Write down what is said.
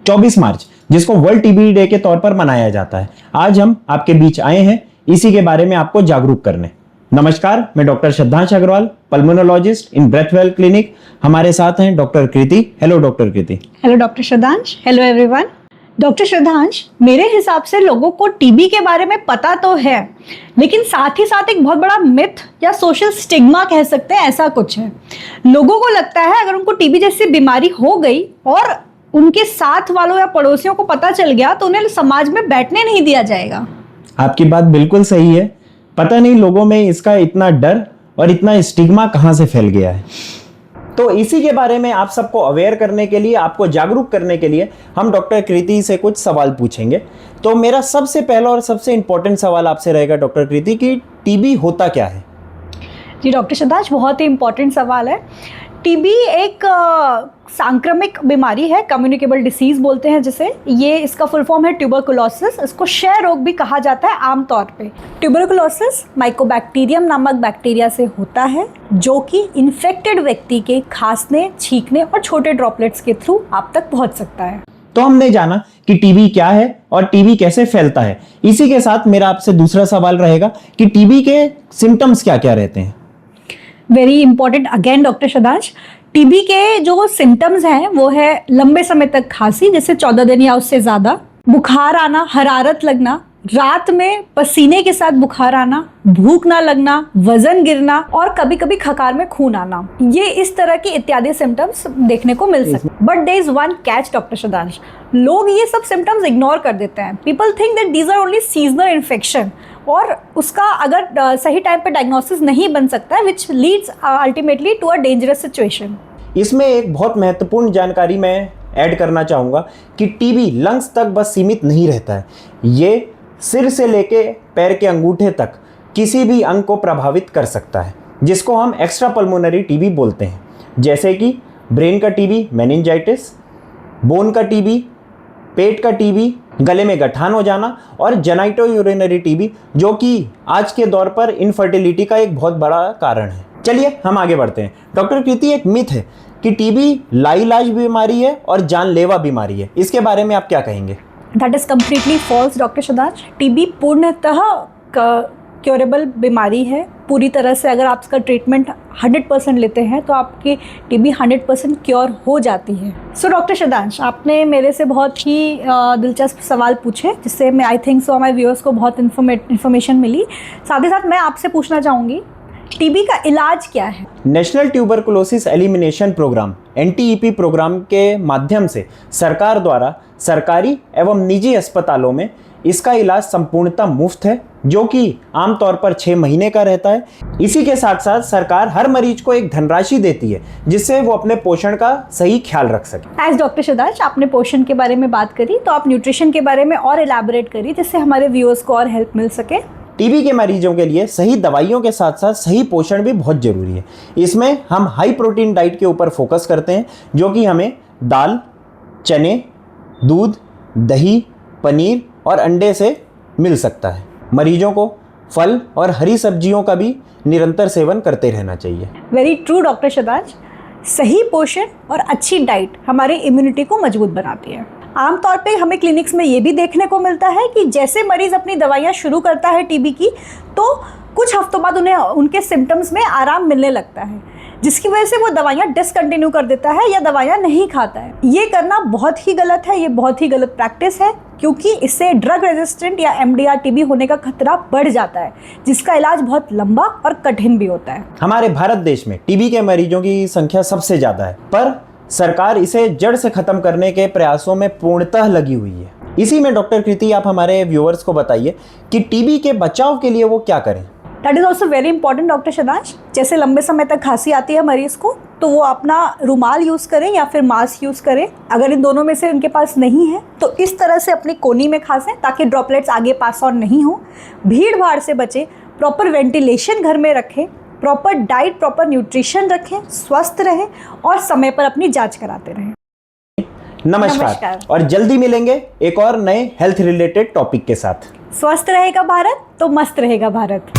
24 मार्च, जिसको world TB day के तौर पर मनाया जाता है। आज हम आपके बीच आए हैं इसी के बारे में आपको जागरूक करने। नमस्कार, मैं doctor Shraddhansh Agarwal, pulmonologist in Breathwell clinic. हमारे साथ हैं doctor Kriti. Hello doctor Kriti. Hello doctor Shraddhansh. Hello everyone. Doctor Shraddhansh, मेरे हिसाब से लोगों को टीबी के बारे में पता तो है, लेकिन साथ ही साथ एक बहुत बड़ा मिथ या सोशल स्टिग्मा कह सकते हैं, ऐसा कुछ है। लोगों को लगता है अगर उनको टीबी जैसी बीमारी हो गई और उनके साथ वालों या पड़ोसियों को पता चल गया तो उन्हें समाज में बैठने नहीं दिया जाएगा। आपकी बात बिल्कुल सही है। पता नहीं लोगों में इसका इतना डर और इतना स्टिग्मा कहां से फैल गया है। तो इसी के बारे में आप सबको अवेयर करने के लिए, आपको जागरूक करने के लिए हम डॉक्टर कृति से कुछ सवाल पूछेंगे। तो मेरा सबसे पहला और सबसे इंपॉर्टेंट सवाल आपसे रहेगा डॉक्टर कृति कि टीबी होता क्या है? जी डॉक्टर श्रद्धांश, बहुत ही इंपॉर्टेंट सवाल है। टीबी एक सांक्रमिक बीमारी है, कम्युनिकेबल डिसीज बोलते हैं जिसे। ये इसका फुल फॉर्म है ट्यूबरकुलोसिस। इसको क्षय रोग भी कहा जाता है आमतौर पे। ट्यूबरकुलोसिस माइकोबैक्टीरियम नामक बैक्टीरिया से होता है, जो कि इन्फेक्टेड व्यक्ति के खांसने, छींकने और छोटे ड्रॉपलेट्स के थ्रू आप तक पहुंच सकता है। तो हमने जाना कि टीबी क्या है और टीबी कैसे फैलता है। इसी के साथ मेरा आपसे दूसरा सवाल रहेगा कि टीबी के सिम्टम्स क्या क्या रहते हैं? Very important again doctor Shraddhansh. TB के जो सिम्टम्स हैं वो है लंबे समय तक खांसी, जैसे 14 दिन या उससे ज़्यादा, बुखार आना, हरारत लगना, रात में पसीने के साथ बुखार आना, भूख ना लगना, वजन गिरना और कभी कभी खकार में खून आना। ये इस तरह की इत्यादि सिम्टम्स देखने को मिल सकते हैं। But there is one catch doctor Shraddhansh, लोग ये सब सिम्टम्स इग्नोर कर देते हैं। People think that these are only seasonal infection और उसका अगर सही टाइम पे डायग्नोसिस नहीं बन सकता है, which leads ultimately to a dangerous situation. इसमें एक बहुत महत्वपूर्ण जानकारी मैं ऐड करना चाहूँगा कि टीबी लंग्स तक बस सीमित नहीं रहता है। ये सिर से लेके पैर के अंगूठे तक किसी भी अंग को प्रभावित कर सकता है, जिसको हम एक्स्ट्रा पल्मोनरी टीबी बोलते हैं। जैसे कि ब्रेन का टीबी मेनिंजाइटिस, बोन का टीबी, पेट का टीबी, गले में गठान हो जाना और जेनाइटो यूरिनरी टीबी, जो कि आज के दौर पर इनफर्टिलिटी का एक बहुत बड़ा कारण है। चलिए हम आगे बढ़ते हैं। डॉक्टर कृति, एक मिथ है कि टीबी लाइलाज बीमारी है और जानलेवा बीमारी है। इसके बारे में आप क्या कहेंगे? That is completely false doctor Shraddhansh. TB पूर्णतः क्योरेबल बीमारी है। पूरी तरह से अगर आप इसका ट्रीटमेंट 100% लेते हैं तो आपकी टीबी 100% क्योर हो जाती है। सो डॉक्टर श्रद्धांश, आपने मेरे से बहुत ही दिलचस्प सवाल पूछे, जिससे मैं आई थिंक सो हमारे व्यूअर्स को बहुत इन्फॉर्मेशन मिली। साथ ही साथ मैं आपसे पूछना चाहूँगी, टीबी का इलाज क्या है? National tuberculosis elimination programme NTEP programme के माध्यम से सरकार द्वारा सरकारी एवं निजी अस्पतालों में इसका इलाज संपूर्णतः मुफ्त है, जो कि आमतौर पर 6 महीने का रहता है। इसी के साथ साथ सरकार हर मरीज को एक धनराशि देती है, जिससे वो अपने पोषण का सही ख्याल रख सके। एज डॉक्टर श्रद्धांश, आपने पोषण के बारे में बात करी, तो आप न्यूट्रिशन के बारे में और एलैबोरेट करिए, जिससे हमारे व्यूअर्स को और हेल्प मिल सके। टीबी के मरीजों के लिए सही दवाइयों के साथ साथ सही पोषण भी बहुत जरूरी है। इसमें हम हाई प्रोटीन डाइट के ऊपर फोकस करते हैं, जो कि हमें दाल, चने, दूध, दही, पनीर और अंडे से मिल सकता है। मरीजों को फल और हरी सब्जियों का भी निरंतर सेवन करते रहना चाहिए। Very true doctor Shraddhansh. सही पोषण और अच्छी डाइट हमारे इम्यूनिटी को मजबूत बनाती है। आमतौर पे हमें क्लिनिक्स में ये भी देखने को मिलता है कि जैसे मरीज अपनी दवाइयाँ शुरू करता है टीबी की, तो कुछ हफ्तों बाद उन्हें उनके सिम्टम्स में आराम मिलने लगता है, जिसकी वजह से वो दवाइयाँ डिसकंटिन्यू कर देता है या दवाइयाँ नहीं खाता है। ये करना बहुत ही गलत है, ये बहुत ही गलत प्रैक्टिस है, क्योंकि इससे ड्रग रेजिस्टेंट या MDR टीबी होने का खतरा बढ़ जाता है, जिसका इलाज बहुत लंबा और कठिन भी होता है। हमारे भारत देश में टीबी के मरीजों की संख्या सबसे ज़्यादा है, पर सरकार इसे जड़ से खत्म करने के प्रयासों में पूर्णतः लगी हुई है। इसी में डॉक्टर कृति, आप हमारे व्यूअर्स को बताइए कि टीबी के बचाव के लिए वो क्या करें? That is also very important doctor Shraddhansh. जैसे लंबे समय तक खांसी आती है मरीज को, तो वो अपना रुमाल यूज़ करें या फिर मास्क यूज़ करें। अगर इन दोनों में से उनके पास नहीं है तो इस तरह से अपनी कोनी में खांसें, ताकि ड्रॉपलेट्स आगे पास ऑन नहीं हो। भीड़ भाड़ से बचें, प्रॉपर वेंटिलेशन घर में रखें, प्रॉपर डाइट, प्रॉपर न्यूट्रिशन रखें, स्वस्थ रहें और समय पर अपनी जांच कराते रहें। नमस्कार और जल्दी मिलेंगे एक और नए हेल्थ रिलेटेड टॉपिक के साथ। स्वस्थ रहेगा भारत तो मस्त रहेगा भारत।